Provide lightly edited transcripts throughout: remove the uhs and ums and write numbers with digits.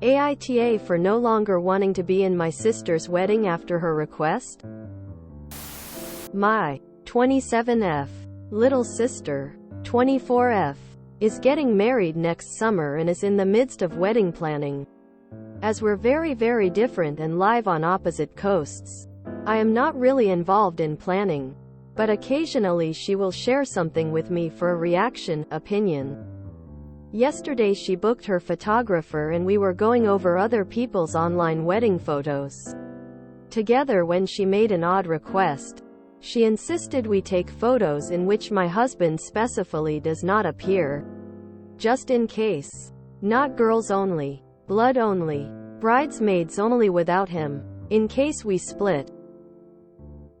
AITA for no longer wanting to be in my sister's wedding after her request? My 27F little sister, 24F, is getting married next summer and is in the midst of wedding planning. As we're very different and live on opposite coasts, I am not really involved in planning, but occasionally she will share something with me for a reaction, opinion. Yesterday she booked her photographer and we were going over other people's online wedding photos together when she made an odd request. She insisted we take photos in which my husband specifically does not appear. Just in case. Not girls only. Blood only. Bridesmaids only without him. In case we split.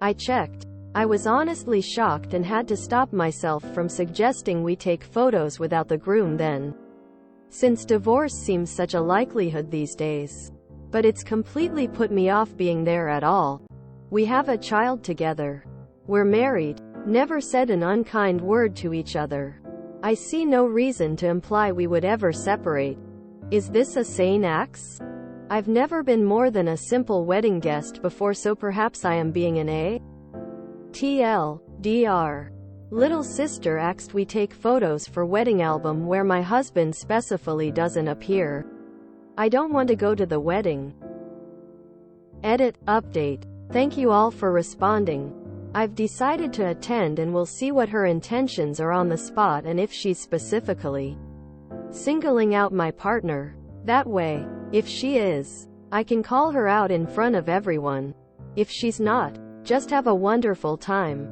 I checked. I was honestly shocked and had to stop myself from suggesting we take photos without the groom then, since divorce seems such a likelihood these days. But it's completely put me off being there at all. We have a child together. We're married. Never said an unkind word to each other. I see no reason to imply we would ever separate. Is this a sane axe? I've never been more than a simple wedding guest before, so perhaps I am being an TLDR. Little sister asked we take photos for wedding album where my husband specifically doesn't appear. I don't want to go to the wedding. Edit, update. Thank you all for responding. I've decided to attend and we'll see what her intentions are on the spot and if she's specifically singling out my partner. That way, if she is, I can call her out in front of everyone. If she's not, just have a wonderful time.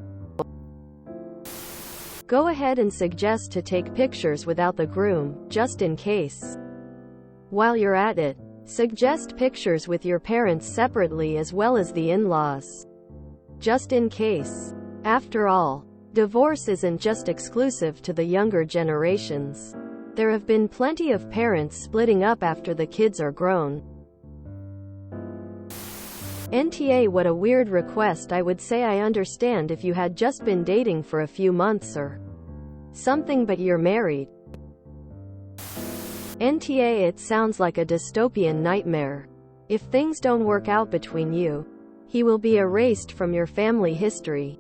Go ahead and suggest to take pictures without the groom, just in case. While you're at it, suggest pictures with your parents separately as well as the in-laws. Just in case. After all, divorce isn't just exclusive to the younger generations. There have been plenty of parents splitting up after the kids are grown. NTA, what a weird request. I would say I understand if you had just been dating for a few months or something, but you're married. NTA, it sounds like a dystopian nightmare. If things don't work out between you, he will be erased from your family history.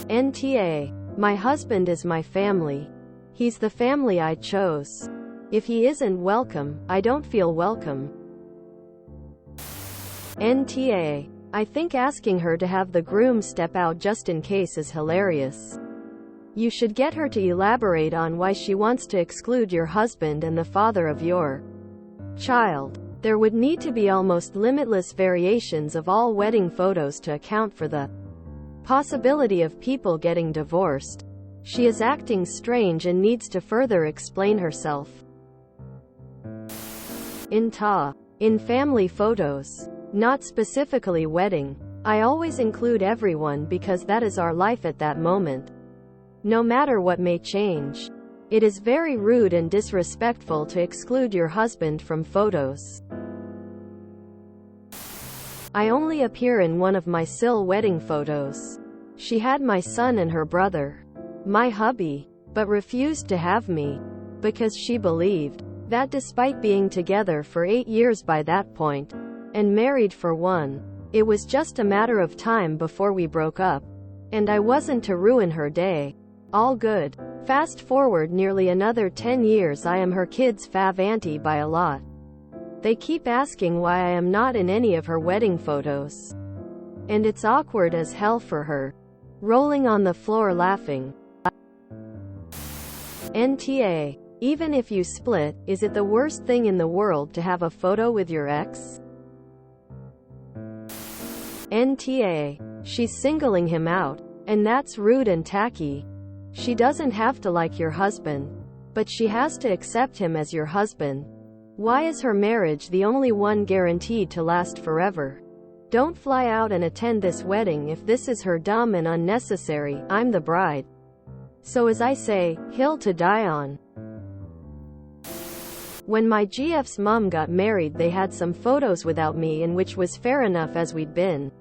NTA, my husband is my family. He's the family I chose. If he isn't welcome, I don't feel welcome. NTA, I think asking her to have the groom step out just in case is hilarious. You should get her to elaborate on why she wants to exclude your husband and the father of your child. There would need to be almost limitless variations of all wedding photos to account for the possibility of people getting divorced. She is acting strange and needs to further explain herself. In family photos. Not specifically wedding. I always include everyone because that is our life at that moment. No matter what may change. It is very rude and disrespectful to exclude your husband from photos. I only appear in one of my Sil wedding photos. She had my son and her brother, my hubby, but refused to have me, because she believed that despite being together for 8 years by that point, and married for 1, it was just a matter of time before we broke up, and I wasn't to ruin her day. All good. Fast forward nearly another 10 years, I am her kids' fav auntie by a lot. They keep asking why I am not in any of her wedding photos. And it's awkward as hell for her. Rolling on the floor laughing. NTA, even if you split, is it the worst thing in the world to have a photo with your ex? NTA, she's singling him out, and that's rude and tacky. She doesn't have to like your husband, but she has to accept him as your husband. Why is her marriage the only one guaranteed to last forever? Don't fly out and attend this wedding if this is her dumb and unnecessary. I'm the bride. So as I say, hill to die on. When my GF's mom got married, they had some photos without me, in which was fair enough as we'd been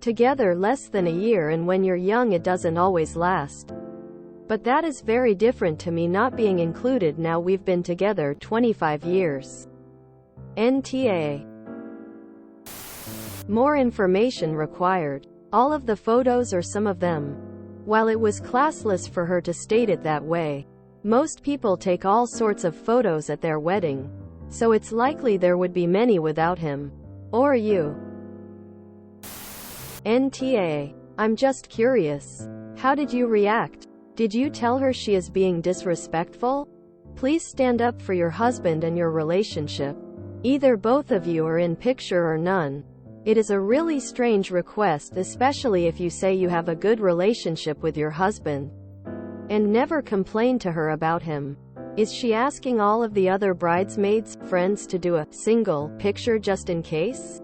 together less than a year, and when you're young it doesn't always last. But that is very different to me not being included now we've been together 25 years. NTA. More information required. All of the photos or some of them. While it was classless for her to state it that way, most people take all sorts of photos at their wedding, so it's likely there would be many without him. Or you. NTA. I'm just curious. How did you react? Did you tell her she is being disrespectful? Please stand up for your husband and your relationship. Either both of you are in picture or none. It is a really strange request, especially if you say you have a good relationship with your husband and never complain to her about him. Is she asking all of the other bridesmaids, friends to do a single picture just in case?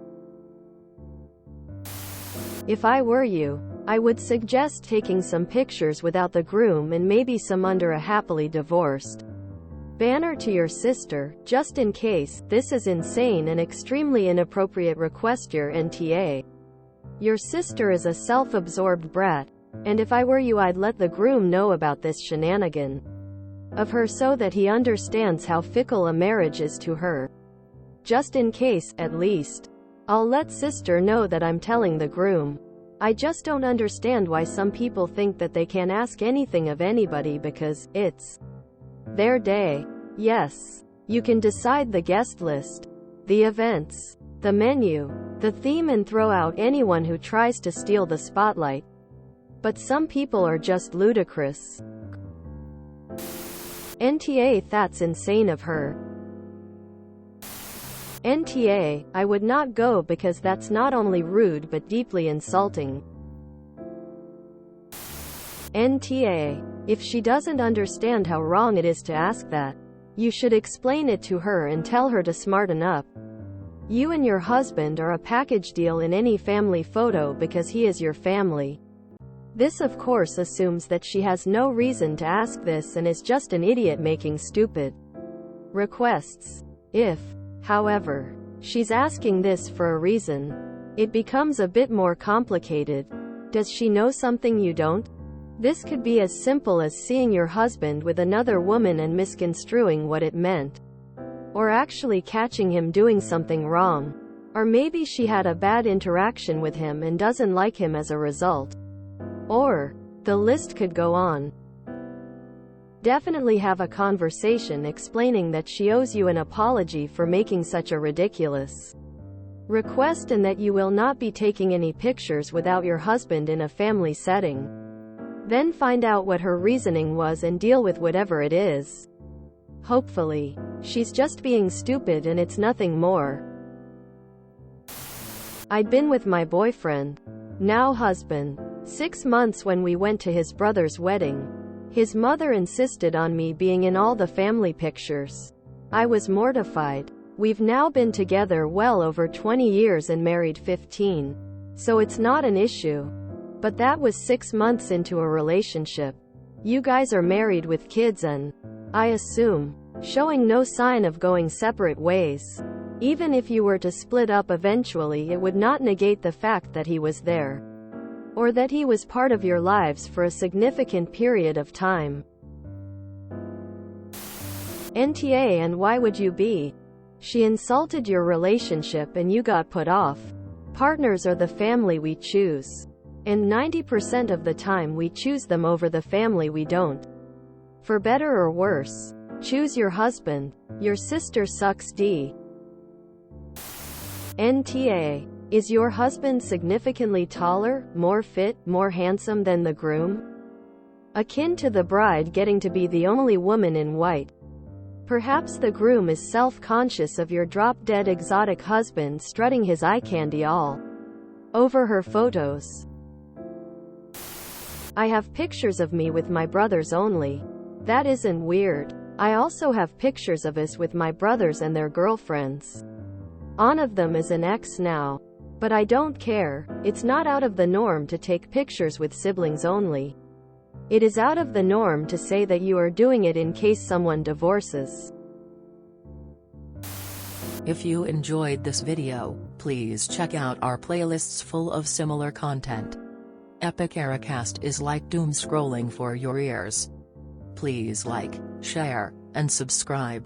If I were you, I would suggest taking some pictures without the groom and maybe some under a happily divorced banner to your sister, just in case. This is insane and extremely inappropriate request, your NTA. Your sister is a self-absorbed brat, and if I were you I'd let the groom know about this shenanigan of her so that he understands how fickle a marriage is to her. Just in case, at least. I'll let sister know that I'm telling the groom. I just don't understand why some people think that they can ask anything of anybody because it's their day. Yes. You can decide the guest list, the events, the menu, the theme, and throw out anyone who tries to steal the spotlight. But some people are just ludicrous. NTA. That's insane of her. NTA. I would not go because that's not only rude but deeply insulting. NTA. If she doesn't understand how wrong it is to ask that, you should explain it to her and tell her to smarten up. You and your husband are a package deal in any family photo because he is your family. This of course assumes that she has no reason to ask this and is just an idiot making stupid requests. If, however, she's asking this for a reason, it becomes a bit more complicated. Does she know something you don't? This could be as simple as seeing your husband with another woman and misconstruing what it meant. Or actually catching him doing something wrong. Or maybe she had a bad interaction with him and doesn't like him as a result. Or, the list could go on. Definitely have a conversation explaining that she owes you an apology for making such a ridiculous request and that you will not be taking any pictures without your husband in a family setting. Then find out what her reasoning was and deal with whatever it is. Hopefully, she's just being stupid and it's nothing more. I'd been with my boyfriend, now husband, 6 months when we went to his brother's wedding. His mother insisted on me being in all the family pictures. I was mortified. We've now been together well over 20 years and married 15. So it's not an issue. But that was 6 months into a relationship. You guys are married with kids and, I assume, showing no sign of going separate ways. Even if you were to split up eventually, it would not negate the fact that he was there. Or that he was part of your lives for a significant period of time. NTA. And why would you be? She insulted your relationship and you got put off. Partners are the family we choose. And 90% of the time we choose them over the family we don't. For better or worse. Choose your husband. Your sister sucks D. NTA. Is your husband significantly taller, more fit, more handsome than the groom? Akin to the bride getting to be the only woman in white. Perhaps the groom is self-conscious of your drop-dead exotic husband strutting his eye candy all over her photos. I have pictures of me with my brothers only. That isn't weird. I also have pictures of us with my brothers and their girlfriends. One of them is an ex now. But I don't care. It's not out of the norm to take pictures with siblings only. It is out of the norm to say that you are doing it in case someone divorces. If you enjoyed this video, please check out our playlists full of similar content. Epic AITA is like doom scrolling for your ears. Please like, share, and subscribe.